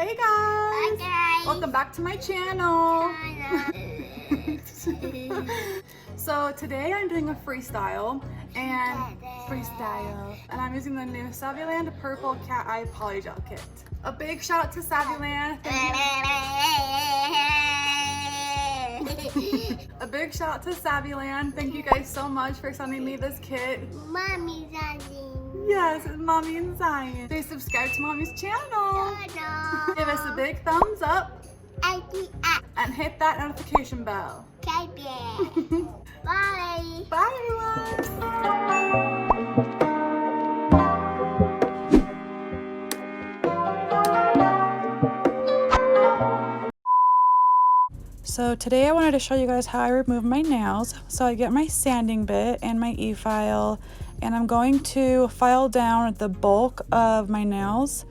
Hey guys! Hi guys! Welcome back to my channel. So today I'm doing a freestyle and I'm using the new Saviland Purple Cat Eye Polygel Kit. A big shout out to Saviland. A big shout out to Saviland. Thank you guys so much for sending me this kit. Mommy Daddy. Yes, it's Mommy and Zion. Please subscribe to Mommy's channel. Give us a big thumbs up and hit that notification bell. Bye. Bye everyone. So today I wanted to show you guys how I remove my nails. So I get my sanding bit and my e-file, and I'm going to file down the bulk of my nails.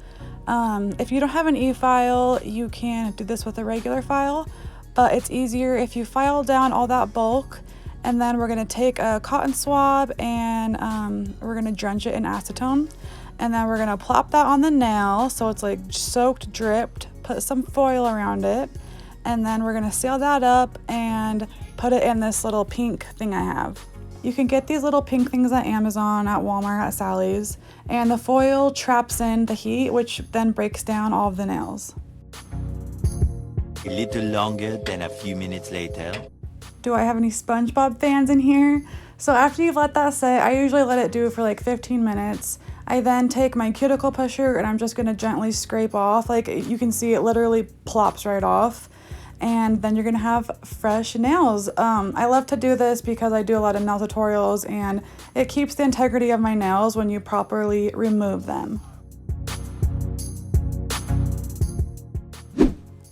If you don't have an e-file, you can do this with a regular file, but it's easier if you file down all that bulk, and then we're gonna take a cotton swab and we're gonna drench it in acetone, and then we're gonna plop that on the nail so it's like soaked, dripped, put some foil around it, and then we're gonna seal that up and put it in this little pink thing I have. You can get these little pink things at Amazon, at Walmart, at Sally's, and the foil traps in the heat, which then breaks down all of the nails. A little longer than a few minutes later. Do I have any SpongeBob fans in here? So after you've let that sit, I usually let it do for like 15 minutes. I then take my cuticle pusher and I'm just gonna gently scrape off. Like you can see, it literally plops right off. And then you're gonna have fresh nails. I love to do this because I do a lot of nail tutorials and it keeps the integrity of my nails when you properly remove them.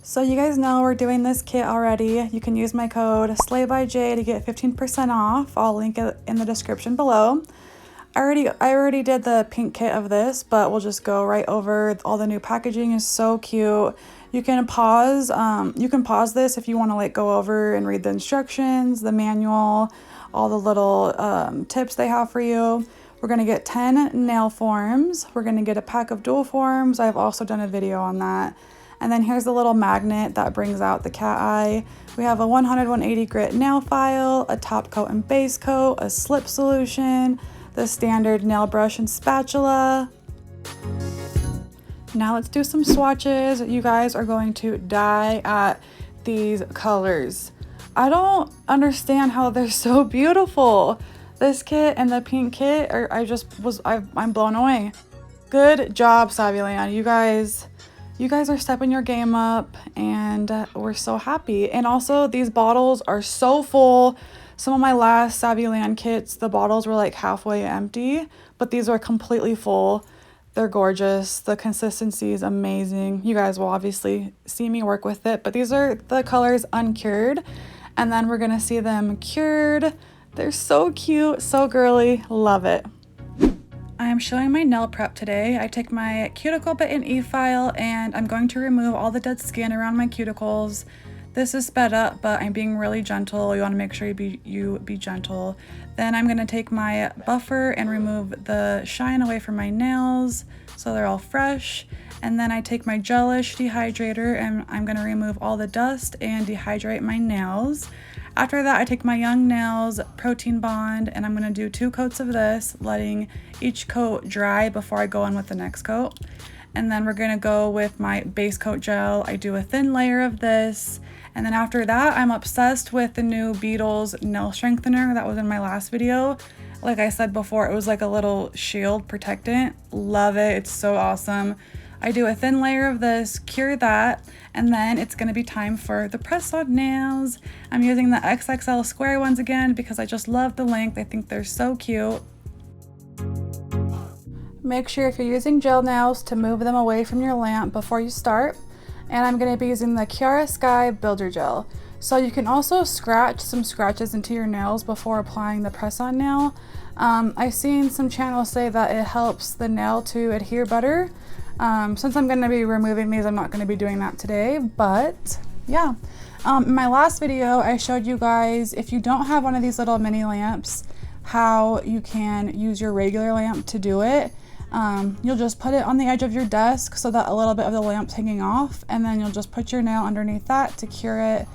So you guys know we're doing this kit already. You can use my code SLAYBYJAY to get 15% off. I'll link it in the description below. I already did the pink kit of this, but we'll just go right over. All the new packaging is so cute. You can pause this if you want to like go over and read the instructions, the manual, all the little tips they have for you. We're gonna get 10 nail forms. We're gonna get a pack of dual forms. I've also done a video on that. And then here's the little magnet that brings out the cat eye. We have a 100-180 grit nail file, a top coat and base coat, a slip solution, the standard nail brush and spatula. Now let's do some swatches. You guys are going to die at these colors. I don't understand how they're so beautiful. This kit and the pink kit, I'm blown away. Good job, Saviland. You guys are stepping your game up and we're so happy. And also these bottles are so full. Some of my last Saviland kits, the bottles were like halfway empty, but these are completely full. They're gorgeous. The consistency is amazing. You guys will obviously see me work with it, but these are the colors uncured, and then we're gonna see them cured. They're so cute, so girly, love it. I'm showing my nail prep today. I take my cuticle bit and e-file and I'm going to remove all the dead skin around my cuticles. This is sped up, but I'm being really gentle. You want to make sure you be gentle. Then I'm going to take my buffer and remove the shine away from my nails so they're all fresh. And then I take my gelish dehydrator and I'm going to remove all the dust and dehydrate my nails. After that, I take my Young Nails Protein Bond and I'm going to do 2 coats of this, letting each coat dry before I go in with the next coat. And then we're going to go with my base coat gel. I do a thin layer of this. And then after that, I'm obsessed with the new Beetles nail strengthener that was in my last video. Like I said before, it was like a little shield protectant. Love it. It's so awesome. I do a thin layer of this, cure that, and then it's going to be time for the press-on nails. I'm using the XXL square ones again because I just love the length. I think they're so cute. Make sure if you're using gel nails to move them away from your lamp before you start. And I'm going to be using the IBD Builder Gel. So you can also scratch some scratches into your nails before applying the press-on nail. I've seen some channels say that it helps the nail to adhere better. Since I'm going to be removing these, I'm not going to be doing that today, but yeah. In my last video, I showed you guys, if you don't have one of these little mini lamps, how you can use your regular lamp to do it. You'll just put it on the edge of your desk so that a little bit of the lamp's hanging off, and then you'll just put your nail underneath that to cure it.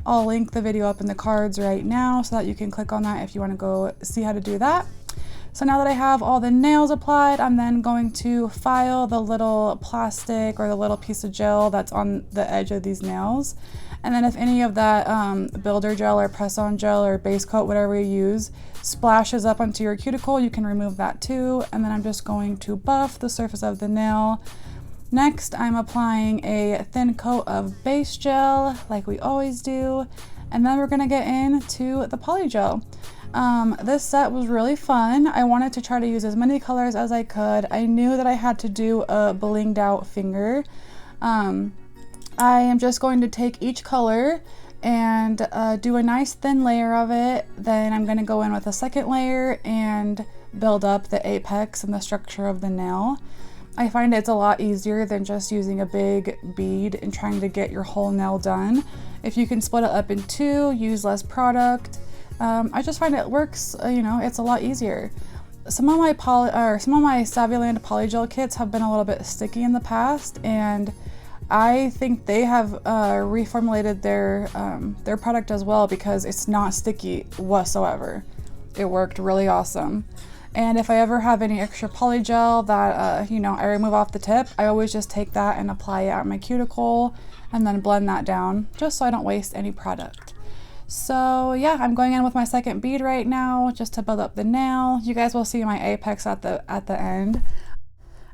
I'll link the video up in the cards right now so that you can click on that if you want to go see how to do that. So now that I have all the nails applied, I'm then going to file the little plastic or the little piece of gel that's on the edge of these nails. And then if any of that builder gel or press-on gel or base coat, whatever you use, splashes up onto your cuticle, you can remove that too. And then I'm just going to buff the surface of the nail. Next, I'm applying a thin coat of base gel like we always do. And then we're gonna get into the Polygel. This set was really fun. I wanted to try to use as many colors as I could. I knew that I had to do a blinged out finger. I am just going to take each color and do a nice thin layer of it. Then I'm going to go in with a second layer and build up the apex and the structure of the nail. I find it's a lot easier than just using a big bead and trying to get your whole nail done. If you can split it up in two, use less product. I just find it works, you know, it's a lot easier. Some of my Saviland Polygel kits have been a little bit sticky in the past, and I think they have reformulated their product as well because it's not sticky whatsoever. It worked really awesome. And if I ever have any extra polygel that, you know, I remove off the tip, I always just take that and apply it at my cuticle and then blend that down just so I don't waste any product. So yeah, I'm going in with my second bead right now just to build up the nail. You guys will see my apex at the end.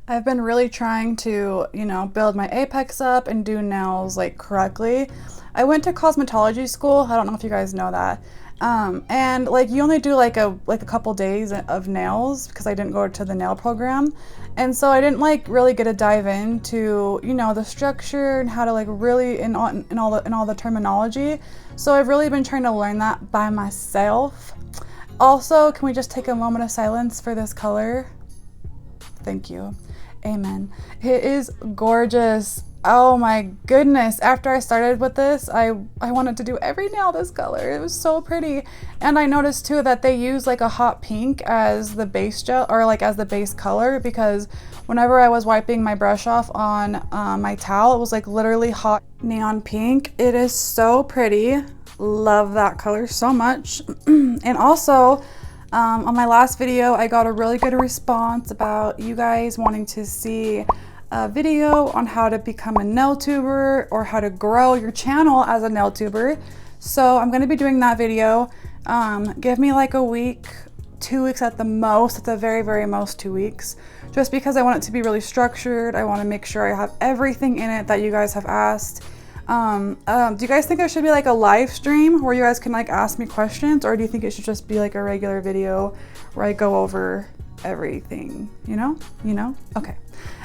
I've been really trying to, you know, build my apex up and do nails like correctly. I went to cosmetology school. I don't know if you guys know that. And like you only do like a couple days of nails because I didn't go to the nail program. And so I didn't like really get a dive into, you know, the structure and how to like really in all the terminology. So I've really been trying to learn that by myself. Also, can we just take a moment of silence for this color? Thank you. Amen. It is gorgeous. Oh my goodness. After I started with this, I wanted to do every nail this color. It was so pretty. And I noticed too that they use like a hot pink as the base gel or like as the base color, because whenever I was wiping my brush off on my towel, it was like literally hot neon pink. It is so pretty. Love that color so much. And also, on my last video, I got a really good response about you guys wanting to see a video on how to become a nail tuber or how to grow your channel as a nail tuber. So I'm going to be doing that video. Give me like a week, 2 weeks at the most, at the very, very most 2 weeks, just because I want it to be really structured. I want to make sure I have everything in it that you guys have asked. Do you guys think there should be like a live stream where you guys can like ask me questions, or do you think it should just be like a regular video where I go over everything, you know? Okay.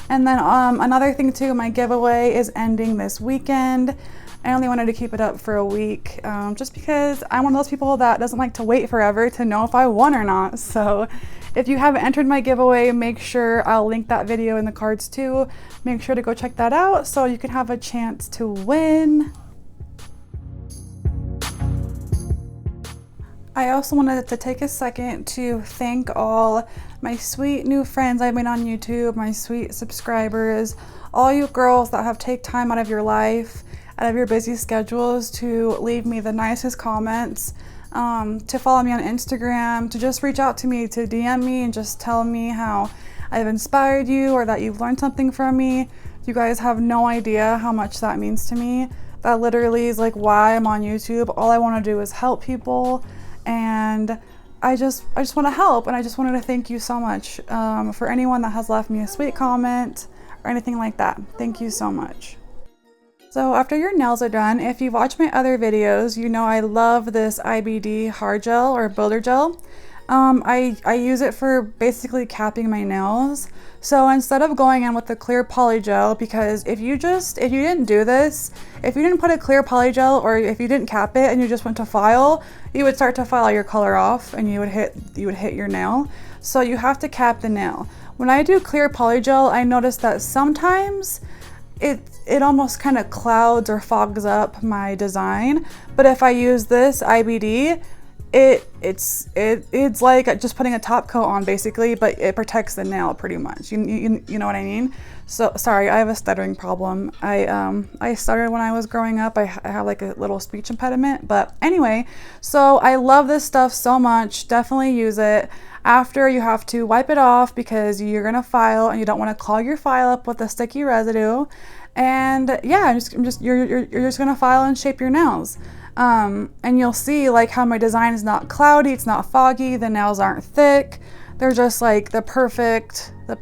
And then another thing too, my giveaway is ending this weekend. I only wanted to keep it up for a week just because I'm one of those people that doesn't like to wait forever to know if I won or not. So if you haven't entered my giveaway, make sure I'll link that video in the cards too. Make sure to go check that out so you can have a chance to win. I also wanted to take a second to thank all my sweet new friends I've made on YouTube, my sweet subscribers, all you girls that have taken time out of your life, out of your busy schedules to leave me the nicest comments, to follow me on Instagram, to just reach out to me, to DM me and just tell me how I've inspired you or that you've learned something from me. You guys have no idea how much that means to me. That literally is like why I'm on YouTube. All I want to do is help people, and I just want to help, and I just wanted to thank you so much for anyone that has left me a sweet comment or anything like that. Thank you so much. So after your nails are done, if you've watched my other videos, you know I love this IBD hard gel or builder gel. I use it for basically capping my nails. So instead of going in with the clear polygel, because if you didn't do this, if you didn't put a clear polygel or if you didn't cap it and you just went to file, you would start to file your color off and you would hit your nail. So you have to cap the nail. When I do clear polygel, I notice that sometimes it almost kind of clouds or fogs up my design. But if I use this IBD, it's like just putting a top coat on basically, but it protects the nail pretty much. You know what I mean? So sorry, I have a stuttering problem. I stuttered when I was growing up. I have like a little speech impediment, but anyway, so I love this stuff so much. Definitely use it. After, you have to wipe it off because you're gonna file and you don't want to clog your file up with the sticky residue. And yeah, you're just gonna file and shape your nails. And you'll see like how my design is not cloudy, it's not foggy, the nails aren't thick, they're just like the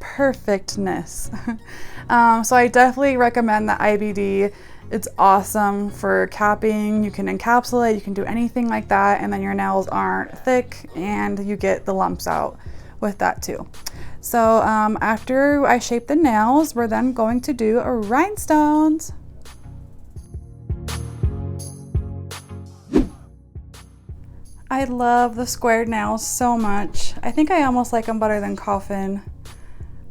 perfectness. So I definitely recommend the IBD. It's awesome for capping. You can encapsulate, you can do anything like that, and then your nails aren't thick and you get the lumps out with that too. So after I shape the nails, we're then going to do rhinestones. I love the squared nails so much. I think I almost like them better than coffin.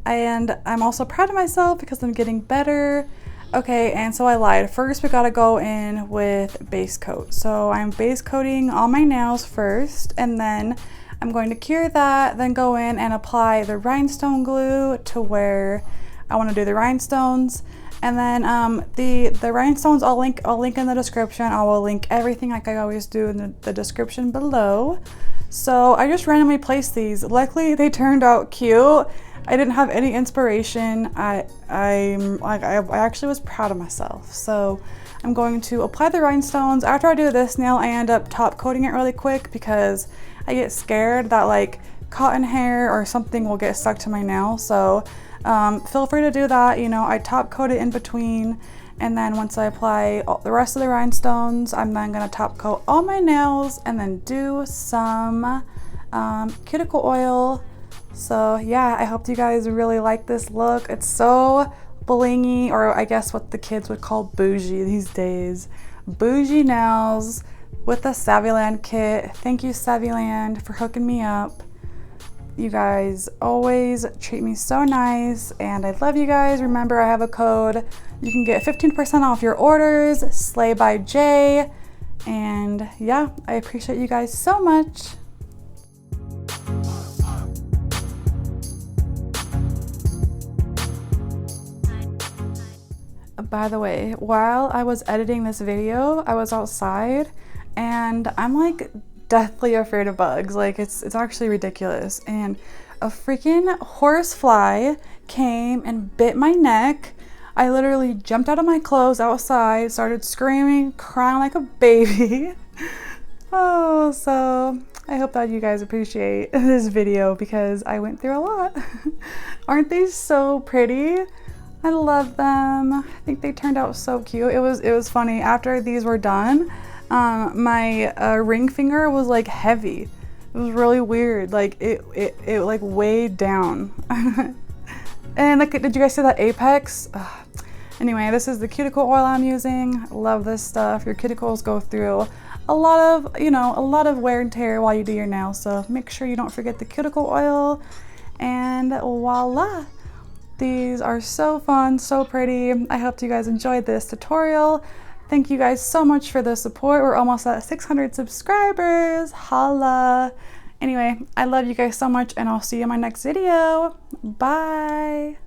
And I'm also proud of myself because I'm getting better. Okay, and so I lied. First, we gotta go in with base coat. So I'm base coating all my nails first, and then I'm going to cure that, then go in and apply the rhinestone glue to where I wanna do the rhinestones. And then the rhinestones, I'll link in the description. I will link everything like I always do in the description below. So I just randomly placed these. Luckily, they turned out cute. I didn't have any inspiration. I actually was proud of myself. So I'm going to apply the rhinestones. After I do this nail, I end up top coating it really quick because I get scared that like cotton hair or something will get stuck to my nail. So feel free to do that. You know, I top coat it in between, and then once I apply the rest of the rhinestones, I'm then gonna top coat all my nails and then do some cuticle oil. So yeah, I hope you guys really like this look. It's so blingy, or I guess what the kids would call bougie these days. Bougie nails with the Saviland kit. Thank you, Saviland, for hooking me up. You guys always treat me so nice, and I love you guys. Remember, I have a code. You can get 15% off your orders, SLAYBYJAY. And yeah, I appreciate you guys so much. By the way, while I was editing this video, I was outside and I'm like deathly afraid of bugs. Like it's actually ridiculous. And a freaking horsefly came and bit my neck. I literally jumped out of my clothes outside, started screaming, crying like a baby. Oh, so I hope that you guys appreciate this video because I went through a lot. Aren't they so pretty? I love them. I think they turned out so cute. It was funny. After these were done, my ring finger was like heavy. It was really weird. Like it like weighed down. And like, did you guys see that apex? Ugh. Anyway, this is the cuticle oil I'm using. Love this stuff. Your cuticles go through a lot of, you know, a lot of wear and tear while you do your nails. So make sure you don't forget the cuticle oil. And voila. These are so fun, so pretty. I hope you guys enjoyed this tutorial. Thank you guys so much for the support. We're almost at 600 subscribers. Holla. Anyway, I love you guys so much, and I'll see you in my next video. Bye.